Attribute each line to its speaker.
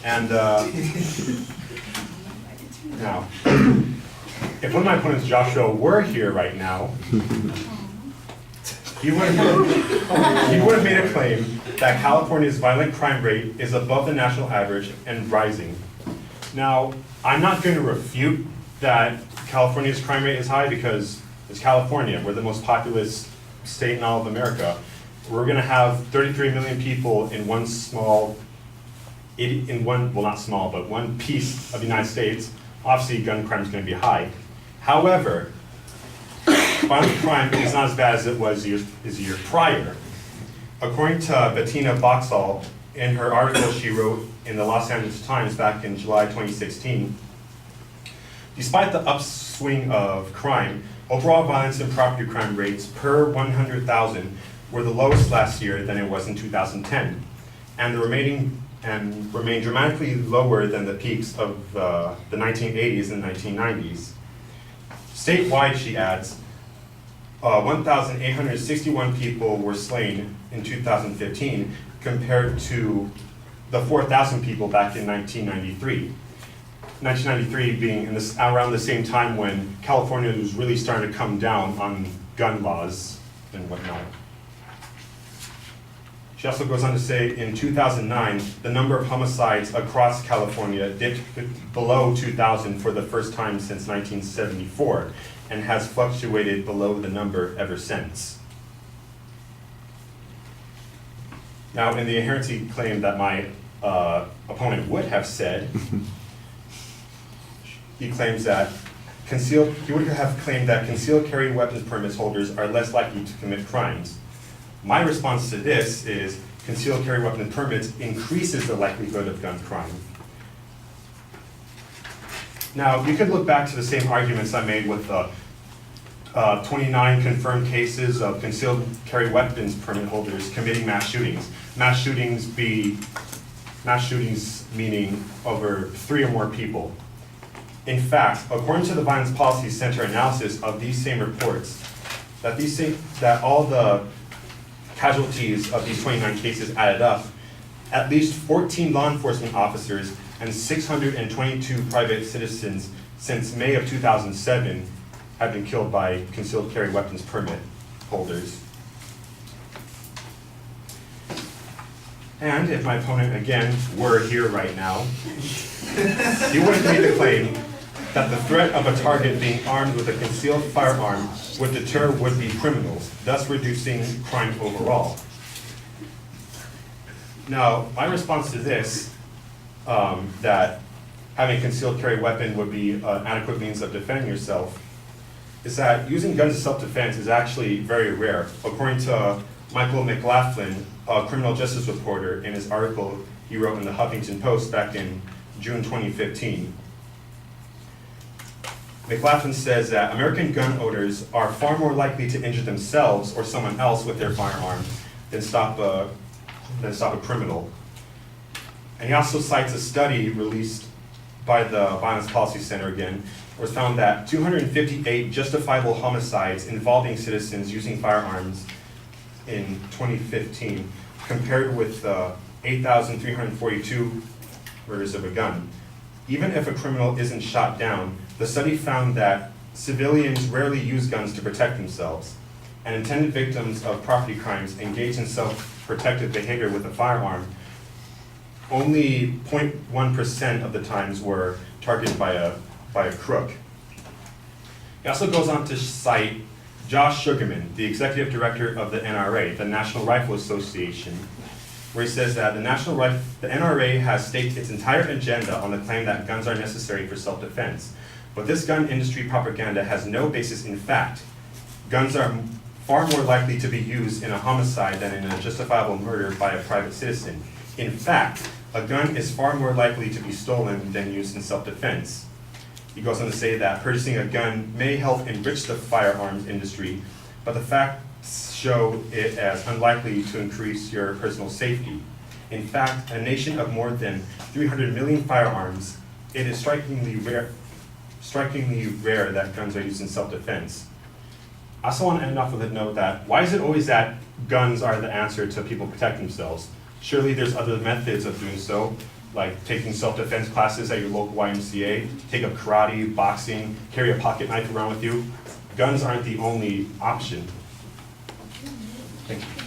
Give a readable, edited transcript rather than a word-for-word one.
Speaker 1: And now, if one of my opponents, Joshua, were here right now, he would have made a claim that California's violent crime rate is above the national average and rising. Now, I'm not going to refute that California's crime rate is high because it's California. We're the most populous state in all of America. We're going to have 33 million people in one small, well, not small, but one piece of the United States. Obviously, gun crime is going to be high. However, violent crime is not as bad as it was a year prior. According to Bettina Boxall, in her article she wrote in the Los Angeles Times back in July 2016, despite the upswing of crime, overall violence and property crime rates per 100,000 were the lowest last year than it was in 2010, and remain dramatically lower than the peaks of the 1980s and 1990s. Statewide, she adds, 1,861 people were slain in 2015 compared to the 4,000 people back in 1993. 1993 being around the same time when California was really starting to come down on gun laws and whatnot. She also goes on to say, in 2009, the number of homicides across California dipped below 2,000 for the first time since 1974, and has fluctuated below the number ever since. Now, in the inherency claim that my opponent would have said, he claims that he would have claimed that concealed carry weapons permits holders are less likely to commit crimes. My response to this is concealed carry weapon permits increases the likelihood of gun crime. Now, you could look back to the same arguments I made with 29 confirmed cases of concealed carry weapons permit holders committing mass shootings. Mass shootings meaning over 3 or more people. In fact, according to the Violence Policy Center analysis of these same reports, that all the casualties of these 29 cases added up, at least 14 law enforcement officers and 622 private citizens since May of 2007 have been killed by concealed carry weapons permit holders. And if my opponent, again, were here right now, he would have made the claim that the threat of a target being armed with a concealed firearm would deter would-be criminals, thus reducing crime overall. Now, my response to this, that having a concealed carry weapon would be an adequate means of defending yourself, is that using guns as self-defense is actually very rare. According to Michael McLaughlin, a criminal justice reporter, in his article he wrote in the Huffington Post back in June 2015, McLaughlin says that American gun owners are far more likely to injure themselves or someone else with their firearm than stop a criminal. And he also cites a study released by the Violence Policy Center again, where it's found that 258 justifiable homicides involving citizens using firearms in 2015, compared with 8,342 murders of a gun. Even if a criminal isn't shot down, the study found that civilians rarely use guns to protect themselves, and intended victims of property crimes engage in self-protective behavior with a firearm. Only 0.1% of the times were targeted by a crook. He also goes on to cite Josh Sugarman, the executive director of the NRA, the National Rifle Association, where he says that the NRA has staked its entire agenda on the claim that guns are necessary for self-defense. But this gun industry propaganda has no basis in fact. Guns are far more likely to be used in a homicide than in a justifiable murder by a private citizen. In fact, a gun is far more likely to be stolen than used in self-defense. He goes on to say that purchasing a gun may help enrich the firearms industry, but the facts show it as unlikely to increase your personal safety. In fact, a nation of more than 300 million firearms, it is strikingly rare that guns are used in self-defense. I also want to end off with a note that why is it always that guns are the answer to people protecting themselves? Surely there's other methods of doing so. like taking self-defense classes at your local YMCA, take up karate, boxing, carry a pocket knife around with you. Guns aren't the only option. Thank you.